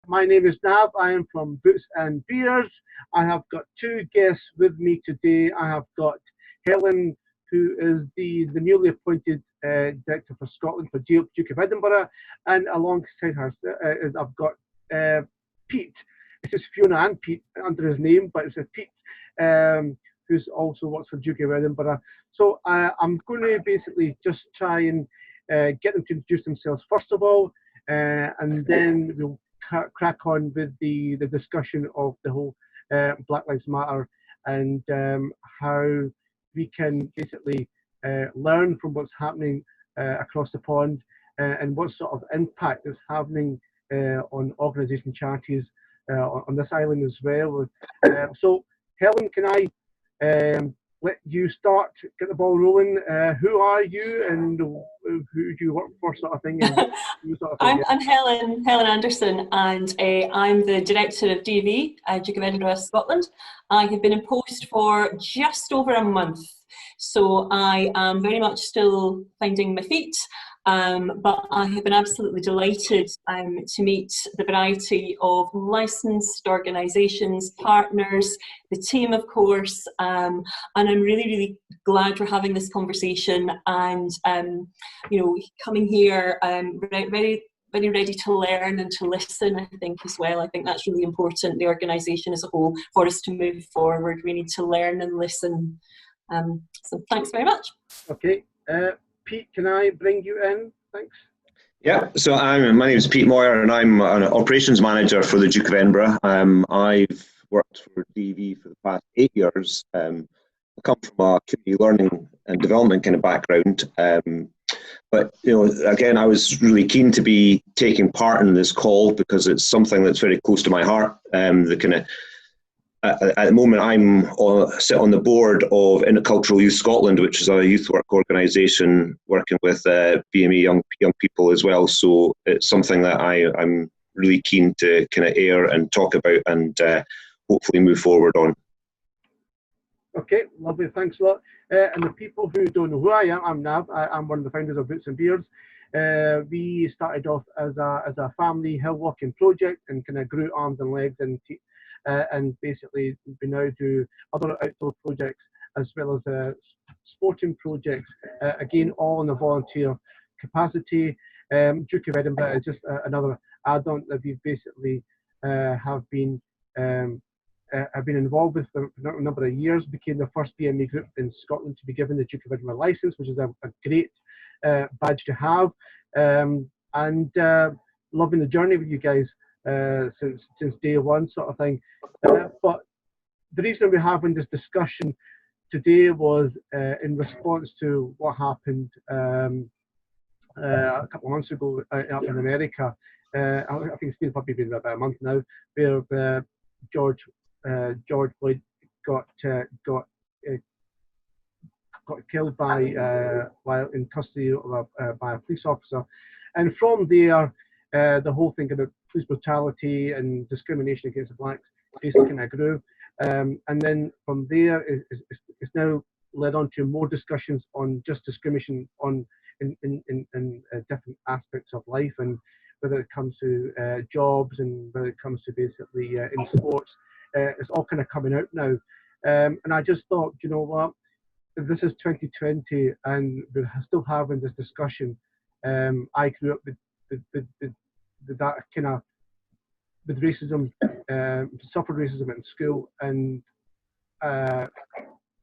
My name is Nav. I am from Boots and Beers. I have got two guests with me today. I have got Helen, who is the newly appointed Director for Scotland for Duke of Edinburgh, and alongside her, I've got Pete. It's just Fiona and Pete under his name, but it's a Pete who's also works for Duke of Edinburgh. So I'm going to basically just try and get them to introduce themselves first of all, and then we'll crack on with the discussion of the whole Black Lives Matter and how we can basically learn from what's happening across the pond and what sort of impact is happening on organisation charities on this island as well. So Helen, can I let you start, get the ball rolling? Who are you and who do you work for, sort of thing? And sort of thing, I'm Helen Anderson, and I'm the Director of DofE, Duke of Edinburgh Scotland. I have been in post for just over a month, so I am very much still finding my feet. But I have been absolutely delighted to meet the variety of licensed organisations, partners, the team, of course, and I'm really, really glad we're having this conversation and, coming here very ready to learn and to listen, I think, as well. I think that's really important, the organisation as a whole, for us to move forward. We need to learn and listen. So thanks very much. Okay. Pete, can I bring you in? Thanks. Yeah, so my name is Pete Moyer and I'm an operations manager for the Duke of Edinburgh. I've worked for DofE for the past 8 years. I come from a community learning and development kind of background. But, again, I was really keen to be taking part in this call because it's something that's very close to my heart. At the moment, sit on the board of Intercultural Youth Scotland, which is a youth work organisation working with BME young people as well. So it's something that I'm really keen to kind of air and talk about and hopefully move forward on. Okay, lovely. Thanks a lot. And the people who don't know who I am, I'm Nav. I'm one of the founders of Boots and Beers. We started off as a family hill walking project and kind of grew arms and legs and basically we now do other outdoor projects as well as sporting projects, again all in a volunteer capacity. Duke of Edinburgh is just another add-on that we basically have been involved with for a number of years. Became the first BME group in Scotland to be given the Duke of Edinburgh licence, which is a great badge to have, and loving the journey with you guys since day one, sort of thing. But the reason we're having this discussion today was in response to what happened a couple of months ago up in America. I think it's been probably been about a month now, where George Floyd got killed while in custody by a police officer, and from there the whole thing about police brutality and discrimination against the blacks basically kind of grew, and then from there it's now led on to more discussions on just discrimination in different aspects of life, and whether it comes to jobs and whether it comes to basically in sports, it's all kind of coming out now, and I just thought, you know what, this is 2020 and we're still having this discussion. I grew up with that kind of with racism, suffered racism in school, and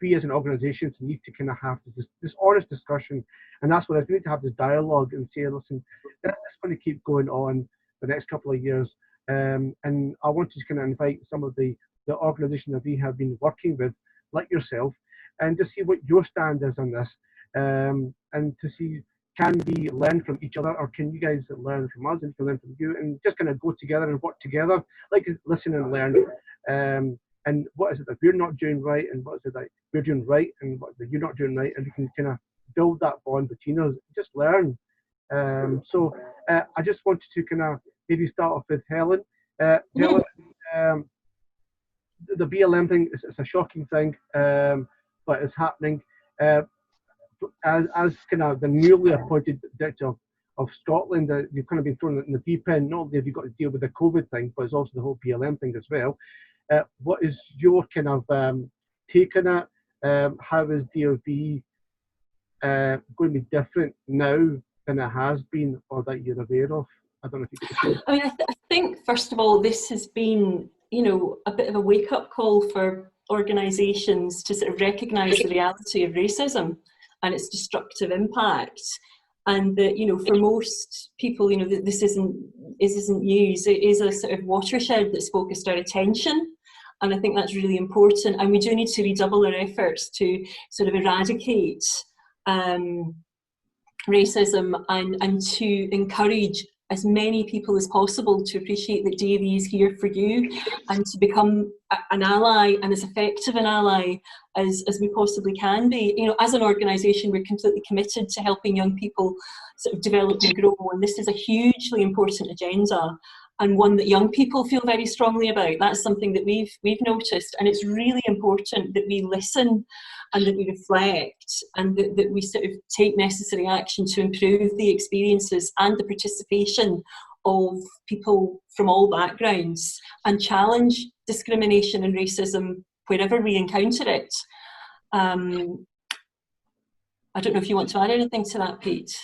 we as an organisation need to kind of have this honest discussion, and that's what I need to have this dialogue and say, listen, it's going to keep going on the next couple of years, and I want to kind of invite some of the organisations that we have been working with, like yourself, and to see what your stand is on this, and to see, can we learn from each other, or can you guys learn from us and we can learn from you, and just kind of go together and work together, like listen and learn, and what is it that we're not doing right, and what is it that we're doing right, and what that you're not doing right, and we can kind of build that bond between us, just learn. So I just wanted to kind of maybe start off with Helen. Helen, the BLM thing, it's a shocking thing, but it's happening. As kind of the newly appointed director of Scotland. You've kind of been thrown in the deep end. Not only have you got to deal with the COVID thing, but it's also the whole BLM thing as well. What is your kind of take on it? How is DofE going to be different now than it has been, or that you're aware of? I don't know if you could. I mean, I think first of all, this has been, you know, a bit of a wake-up call for organisations to sort of recognise the reality of racism and its destructive impact, and that, you know, for most people, you know, this isn't news. It is a sort of watershed that's focused our attention, and I think that's really important. And we do need to redouble our efforts to sort of eradicate racism and to encourage as many people as possible to appreciate that DofE is here for you, and to become an ally, and as effective an ally as we possibly can be. You know, as an organisation, we're completely committed to helping young people sort of develop and grow, and this is a hugely important agenda, and one that young people feel very strongly about. That's something that we've noticed, and it's really important that we listen and that we reflect, and that we sort of take necessary action to improve the experiences and the participation of people from all backgrounds, and challenge discrimination and racism wherever we encounter it. I don't know if you want to add anything to that, Pete.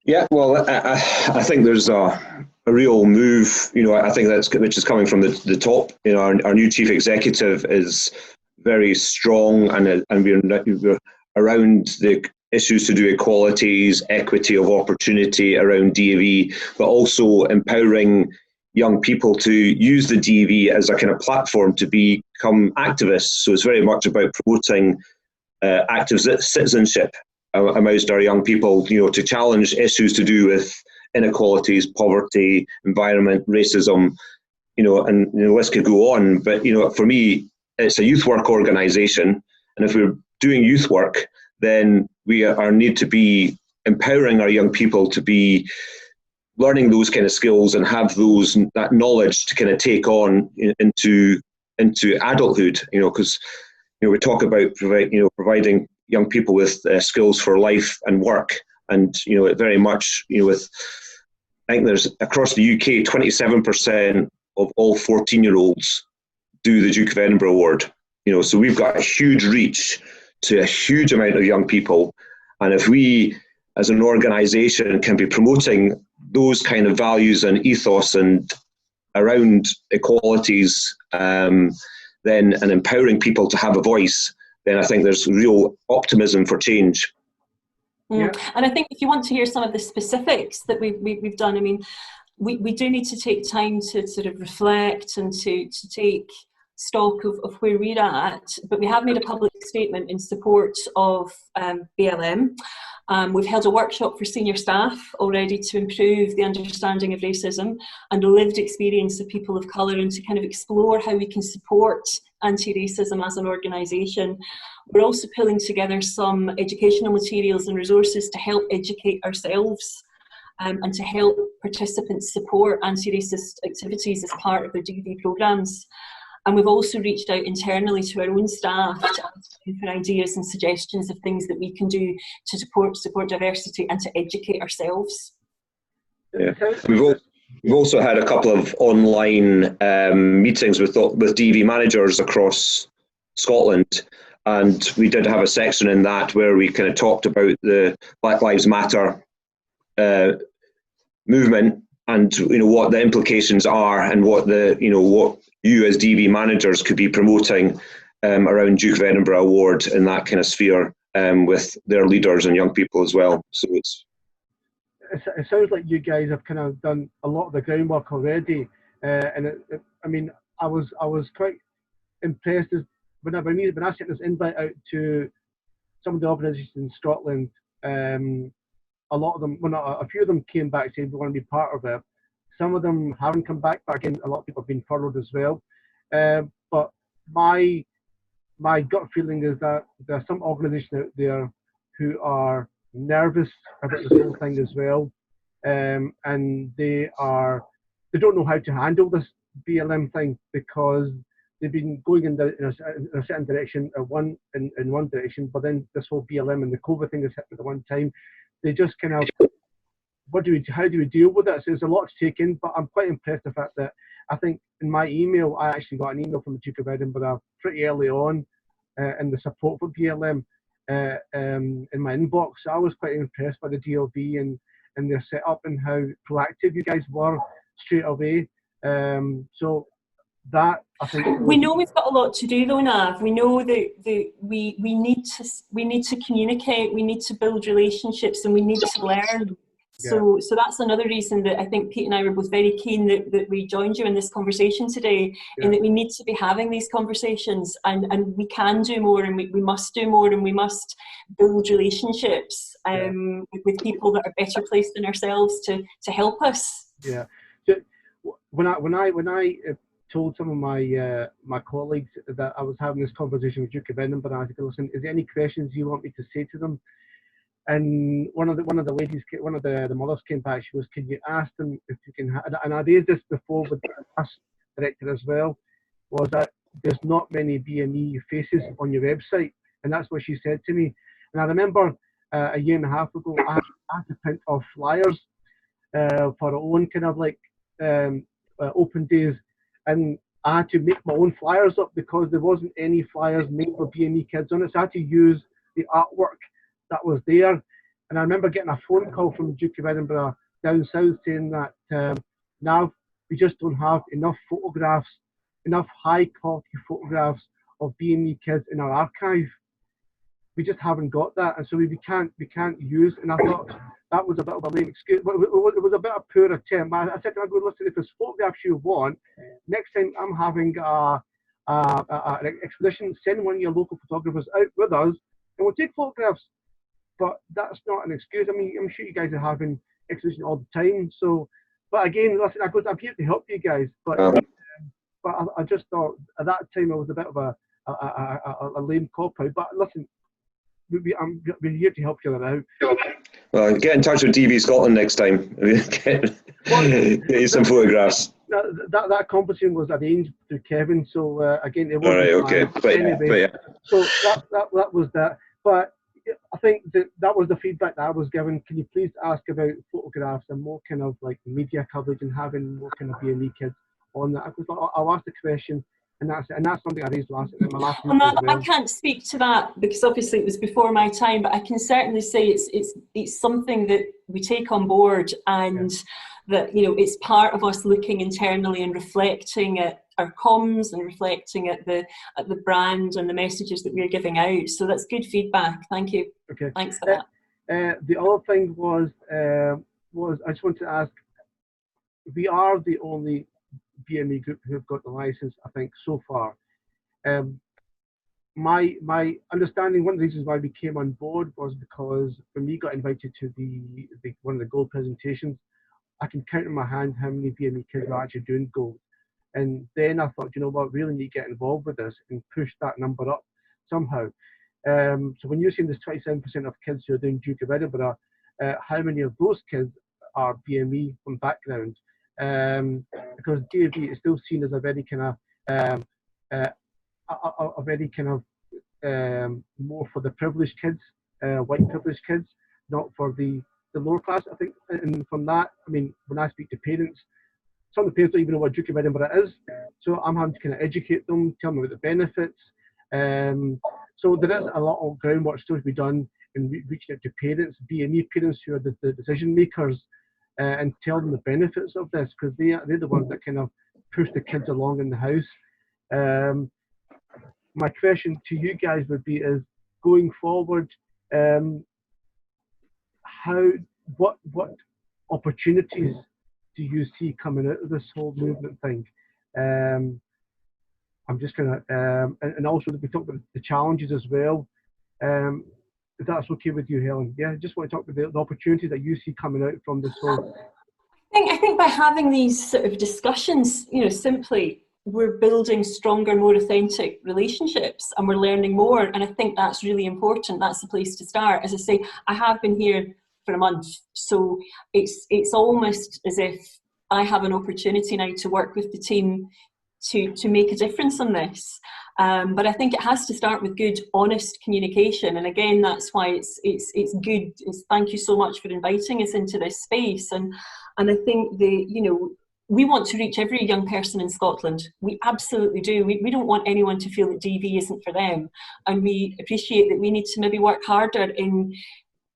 Yeah, well, I think there's a real move, you know, I think which is coming from the top. You know, our new chief executive is very strong, and we're around the issues to do equalities, equity of opportunity around DofE, but also empowering young people to use the DofE as a kind of platform to become activists. So it's very much about promoting active citizenship amongst our young people, you know, to challenge issues to do with inequalities, poverty, environment, racism, you know, and the list could go on. But, you know, for me, it's a youth work organisation, and if we're doing youth work, then we need to be empowering our young people to be learning those kind of skills and have that knowledge to kind of take on into adulthood. You know, because, you know, we talk about providing young people with skills for life and work, and, you know, it very much, you know, I think there's across the UK 27% of all 14-year-olds do the Duke of Edinburgh Award. You know, so we've got a huge reach to a huge amount of young people, and if we as an organisation can be promoting those kind of values and ethos and around equalities, then, and empowering people to have a voice, then I think there's real optimism for change. Yeah. And I think if you want to hear some of the specifics that we've done, I mean, we do need to take time to sort of reflect and to take stock of where we're at, but we have made a public statement in support of BLM. We've held a workshop for senior staff already to improve the understanding of racism and the lived experience of people of colour, and to kind of explore how we can support anti-racism as an organisation. We're also pulling together some educational materials and resources to help educate ourselves and to help participants support anti-racist activities as part of their DofE programmes. And we've also reached out internally to our own staff to ask for ideas and suggestions of things that we can do to support diversity and to educate ourselves. Yeah. We've also had a couple of online meetings with DofE managers across Scotland, and we did have a section in that where we kind of talked about the Black Lives Matter movement, and, you know, what the implications are, and what you as DofE managers could be promoting around Duke of Edinburgh Award in that kind of sphere with their leaders and young people as well. So it sounds like you guys have kind of done a lot of the groundwork already, and I mean, I was quite impressed as when I sent this invite out to some of the organisations in Scotland. A lot of them, well, not a few of them came back saying they want to be part of it. Some of them haven't come back, but again, a lot of people have been furloughed as well. But my gut feeling is that there are some organisations out there who are nervous about this whole thing as well, and they don't know how to handle this BLM thing, because they've been going in a certain direction in one direction, but then this whole BLM and the COVID thing has hit at the one time. they just kind of, how do we deal with it? So there's a lot to take in, but I'm quite impressed with the fact that I think in my email, I actually got an email from the Duke of Edinburgh pretty early on in the support for BLM in my inbox. So I was quite impressed by the DofE and their setup and how proactive you guys were straight away. So that, I think, we know we've got a lot to do though, Nav. We know that we need to communicate, we need to build relationships, and we need to learn. So that's another reason that I think Pete and I were both very keen that we joined you in this conversation today, in that we need to be having these conversations, and we can do more, and we must do more, and we must build relationships with people that are better placed than ourselves to help us. Yeah. So when I told some of my colleagues that I was having this conversation with Duke of Edinburgh, I said, listen, is there any questions you want me to say to them? And one of the ladies, one of the mothers came back. She was, can you ask them if you can? And I raised this before with the past director as well. Was that there's not many BME faces on your website, and that's what she said to me. And I remember a year and a half ago, I had to print off flyers for our own kind of like open days, and I had to make my own flyers up because there wasn't any flyers made for BME kids on it. So I had to use the artwork that was there. And I remember getting a phone call from the Duke of Edinburgh down south saying that now we just don't have enough photographs, enough high quality photographs of BME kids in our archive. We just haven't got that, and so we can't use. And I thought that was a bit of a lame excuse. It was a bit of a poor attempt. I said to her, listen, if there's photographs you want, next time I'm having an exhibition, send one of your local photographers out with us, and we'll take photographs. But that's not an excuse. I mean, I'm sure you guys are having exhibitions all the time. So, but again, listen, I'm here to help you guys. But I just thought at that time it was a bit of a lame cop out. But listen, we're here to help you out. Well, get in touch with DofE Scotland next time. Get you some photographs. That competition was arranged through Kevin. So again, it wasn't. All right, okay. Anyway, so that was that. But I think that was the feedback that I was given. Can you please ask about photographs and more kind of like media coverage and having more kind of BME kids on that? I'll ask the question, and that's something I raised in my last meeting as well. I can't speak to that because obviously it was before my time, but I can certainly say it's something that we take on board, and that it's part of us looking internally and reflecting at our comms and reflecting at the brand and the messages that we're giving out. So that's good feedback. Thank you. Okay. Thanks for that. The other thing was I just want to ask, we are the only BME group who have got the license, I think, so far. My understanding, one of the reasons why we came on board was because when we got invited to the one of the gold presentations, I can count in my hand how many BME kids are actually doing gold. And then I thought, you know what, really need to get involved with this and push that number up somehow. So when you're saying there's 27% of kids who are doing Duke of Edinburgh, how many of those kids are BME from background? Because DofE is still seen as a very kind of more for the privileged kids, white privileged kids, not for the lower class, I think. And from that, I mean, when I speak to parents, some of the parents don't even know what Duke of Edinburgh is. So I'm having to kind of educate them, tell them about the benefits. So there is a lot of groundwork still to be done in reaching out to parents, BME parents who are the decision makers, and tell them the benefits of this, because they're the ones that kind of push the kids along in the house. My question to you guys would be is, going forward, what opportunities do you see coming out of this whole movement thing? I'm just gonna, and also we talked about the challenges as well. If that's okay with you, Helen? Yeah, I just want to talk about the opportunities that you see coming out from this whole. I think by having these sort of discussions, simply we're building stronger, more authentic relationships, and we're learning more. And I think that's really important. That's the place to start. As I say, I have been here for a month, so it's almost as if I have an opportunity now to work with the team to make a difference on this. But I think it has to start with good, honest communication. And again, that's why it's good. Thank you so much for inviting us into this space. And I think we want to reach every young person in Scotland. We absolutely do. We don't want anyone to feel that DV isn't for them. And we appreciate that we need to maybe work harder in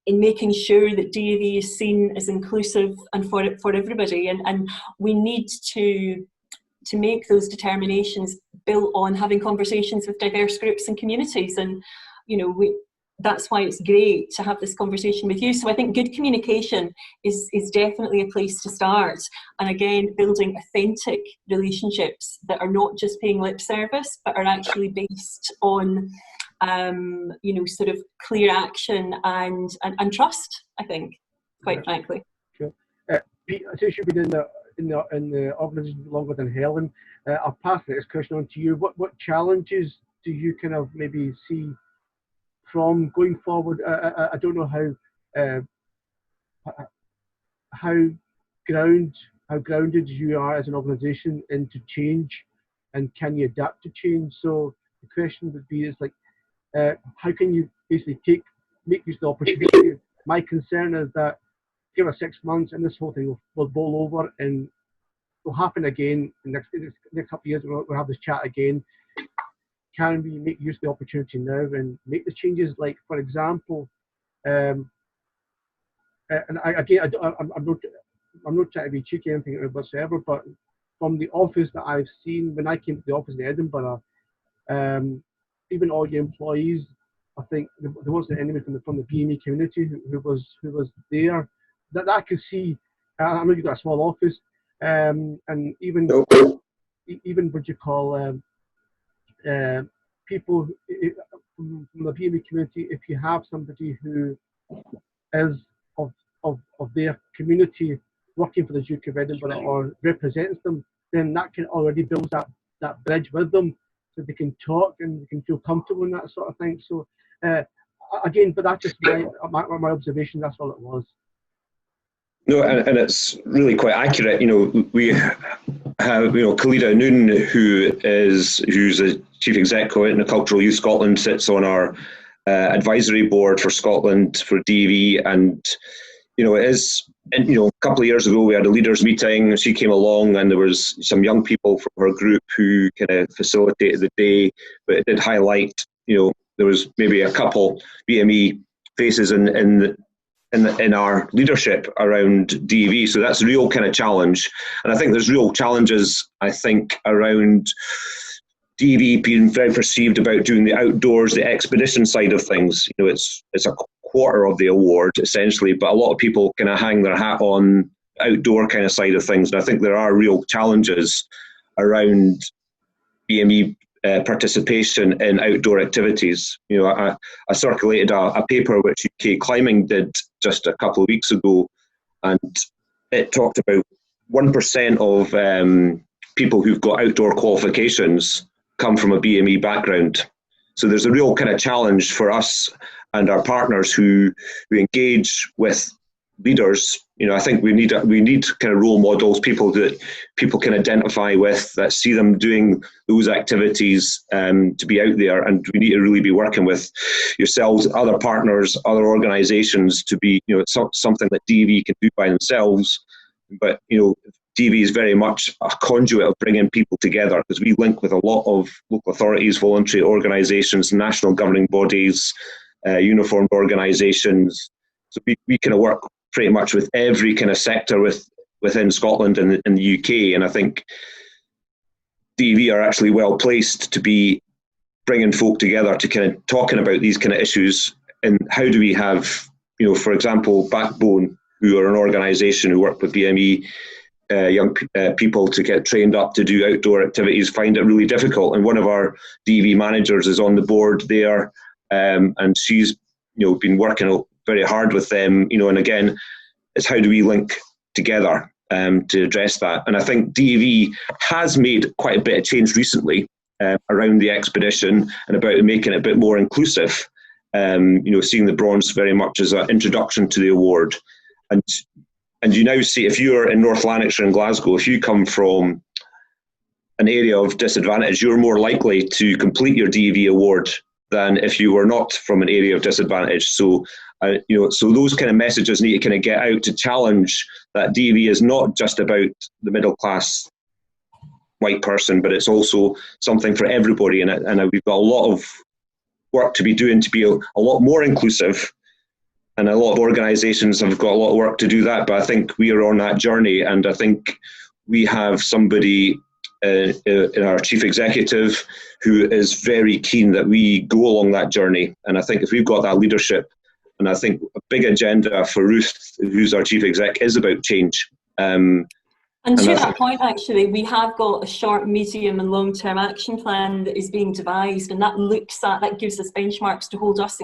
making sure that DV is seen as inclusive and for everybody. And we need to make those determinations built on having conversations with diverse groups and communities. And that's why it's great to have this conversation with you. So I think good communication is definitely a place to start. And again, building authentic relationships that are not just paying lip service, but are actually based on, sort of clear action and trust, I think, quite frankly. Sure. Pete, since you've been in the organisation longer than Helen, I'll pass this question on to you. What challenges do you kind of maybe see from going forward? I don't know how grounded you are as an organisation into change, and can you adapt to change? So the question would be, how can you basically make use of the opportunity? My concern is that give us 6 months and this whole thing will boil over, and will happen again in the next couple of years. We'll have this chat again. Can we make use of the opportunity now and make the changes? Like, for example, and I'm not trying to be cheeky or anything whatsoever, but from the office that I've seen when I came to the office in Edinburgh, even all the employees, I think there wasn't anyone from the BME community who was there that I could see. I know you've got a small office, and even what you call people from the BME community. If you have somebody who is of their community working for the Duke of Edinburgh or represents them, then that can already build that bridge with them, so they can talk and they can feel comfortable and that sort of thing. So again, but that's just my observation. That's all it was. No, and it's really quite accurate. We have, Khalida Noon, who's the Chief Executive in Cultural Youth Scotland, sits on our advisory board for Scotland for DV, and it is. And a couple of years ago we had a leaders meeting. She came along, and there was some young people from her group who kind of facilitated the day. But it did highlight, there was maybe a couple BME faces in our leadership around DV. So that's a real kind of challenge. And I think there's real challenges, around DV being very perceived about doing the outdoors, the expedition side of things. It's a quarter of the award essentially, but a lot of people kind of hang their hat on outdoor kind of side of things. And I think there are real challenges around BME participation in outdoor activities. I circulated a paper which UK Climbing did just a couple of weeks ago, and it talked about 1% of people who've got outdoor qualifications come from a BME background. So there's a real kind of challenge for us and our partners who engage with leaders. I think we need kind of role models, people that people can identify with, that see them doing those activities, to be out there. And we need to really be working with yourselves, other partners, other organisations to be, something that DV can do by themselves. But DV is very much a conduit of bringing people together, because we link with a lot of local authorities, voluntary organisations, national governing bodies, uniformed organisations. So we kind of work pretty much with every kind of sector within Scotland and in the UK. And I think DV are actually well placed to be bringing folk together to kind of talking about these kind of issues. And how do we have, for example, Backbone, who are an organisation who work with BME young people to get trained up to do outdoor activities, find it really difficult. And one of our DV managers is on the board there, and she's been working very hard with them, and again, it's how do we link together to address that. And I think DV has made quite a bit of change recently around the expedition and about making it a bit more inclusive, seeing the bronze very much as an introduction to the award. And you now see, if you're in North Lanarkshire and Glasgow, if you come from an area of disadvantage, you're more likely to complete your DV award than if you were not from an area of disadvantage. So, so those kind of messages need to kind of get out to challenge that DV is not just about the middle class white person, but it's also something for everybody. And we've got a lot of work to be doing to be a lot more inclusive. And a lot of organisations have got a lot of work to do that, but I think we are on that journey, and I think we have somebody in our chief executive who is very keen that we go along that journey. And I think if we've got that leadership, and I think a big agenda for Ruth, who's our chief exec, is about change. And to that point, actually, we have got a short, medium and long-term action plan that is being devised, and that gives us benchmarks to hold us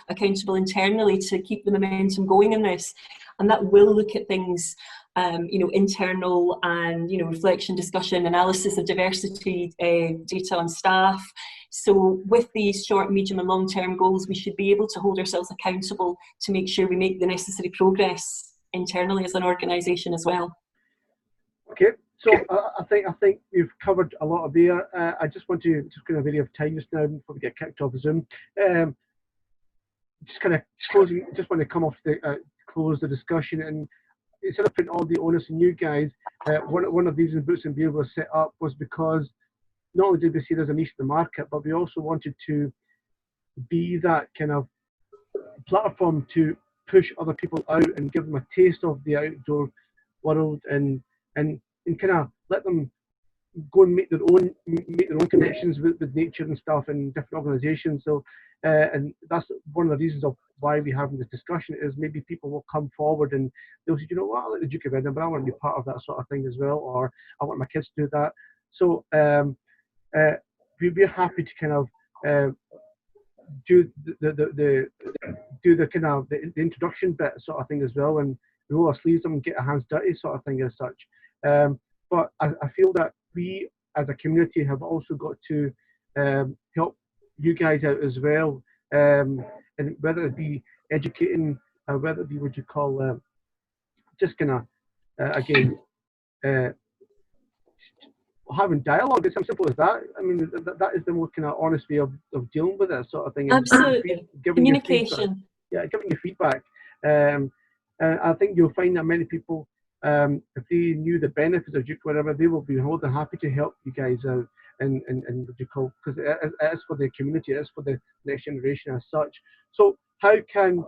accountable internally to keep the momentum going in this. And that will look at things, internal and, reflection, discussion, analysis of diversity data on staff. So with these short, medium and long-term goals, we should be able to hold ourselves accountable to make sure we make the necessary progress internally as an organisation as well. Okay, so I think we've covered a lot of there. I just want to just kind of area of time just now before we get kicked off the Zoom. Just kind of closing. Just want to come off the close the discussion, and instead of putting all the onus on you guys, one of these Boots and Beer was set up was because not only did we see there's a niche in the market, but we also wanted to be that kind of platform to push other people out and give them a taste of the outdoor world and kind of let them go and make their own connections with nature and stuff and different organisations. So, and that's one of the reasons of why we're having this discussion is maybe people will come forward and they'll say, you know what, I like the Duke of Edinburgh, I want to be part of that sort of thing as well, or I want my kids to do that. So we're happy to kind of do the kind of the introduction bit sort of thing as well, and roll our sleeves up and get our hands dirty sort of thing as such. But I feel that we as a community have also got to help you guys out as well, and whether it be educating, whether it be what you call just kind of again having dialogue. It's as simple as that. I mean, that is the more kind of honest way of dealing with it sort of thing. Absolutely. Giving Communication. Giving you feedback. And I think you'll find that many people, if they knew the benefits of Duke, whatever, they will be more than happy to help you guys out and what you call, because it is for the community, it is for the next generation as such. So how can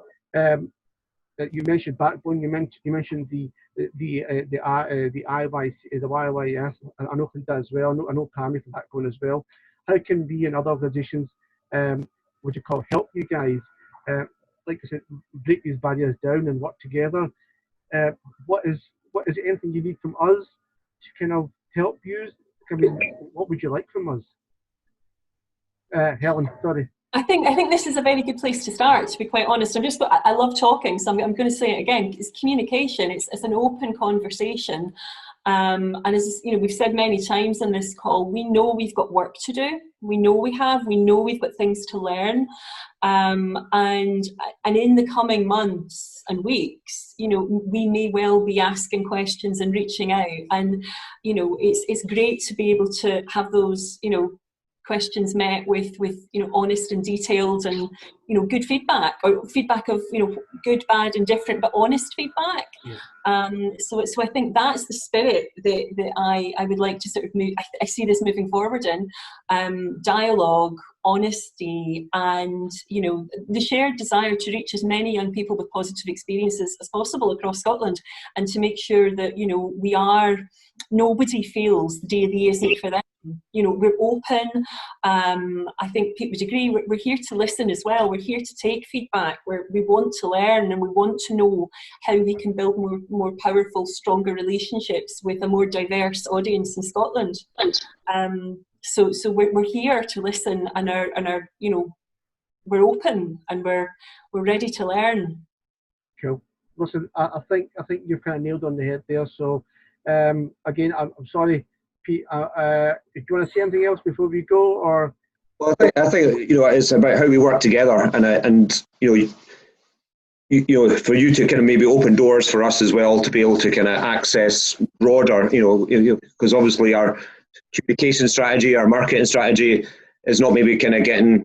you mentioned Backbone, you mentioned the IYC, the YYS, I know Clint as well, I know Pammy from Backbone as well. How can we and other organisations, what you call, help you guys, like I said, break these barriers down and work together? What is anything you need from us to kind of help you? I mean, what would you like from us? Helen, sorry. I think this is a very good place to start, to be quite honest. I love talking, so I'm going to say it again. It's communication. It's an open conversation. And as we've said many times in this call, we know we've got work to do. We know we've got things to learn. And in the coming months and weeks, we may well be asking questions and reaching out. And, it's great to be able to have those, questions met with honest and detailed and good feedback, or feedback of good, bad and different, but honest feedback. Yeah. So I think that's the spirit that I would like to sort of move. I see this moving forward in dialogue, honesty, and the shared desire to reach as many young people with positive experiences as possible across Scotland, and to make sure that nobody feels DofE isn't for them. We're open. I think Pete would agree. We're here to listen as well. We're here to take feedback. We want to learn, and we want to know how we can build more powerful, stronger relationships with a more diverse audience in Scotland. So we're here to listen, and are we're open and we're ready to learn. Cool. Listen, I think you've kind of nailed on the head there. So again, I'm sorry, Pete. Do you want to say anything else before we go, or? Well, I think it's about how we work together, and for you to kind of maybe open doors for us as well to be able to kind of access broader, because obviously communication strategy, our marketing strategy is not maybe kind of hitting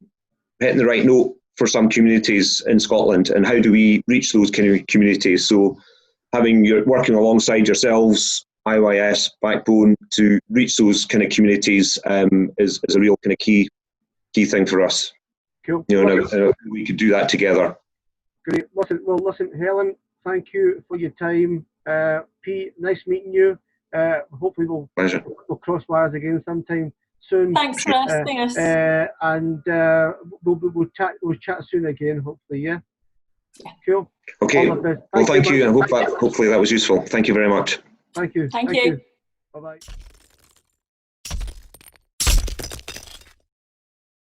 the right note for some communities in Scotland, and how do we reach those kind of communities? So working alongside yourselves, IYS, Backbone, to reach those kind of communities is a real kind of key thing for us. Cool. We could do that together. Great. Listen, Helen, thank you for your time. Pete, nice meeting you. Hopefully we'll cross wires again sometime soon. Thanks for asking us. And we'll chat soon again, hopefully. Yeah. Cool. Okay. Well, thank you, and hopefully that was useful. Thank you very much. Thank you. Thank you. Bye bye.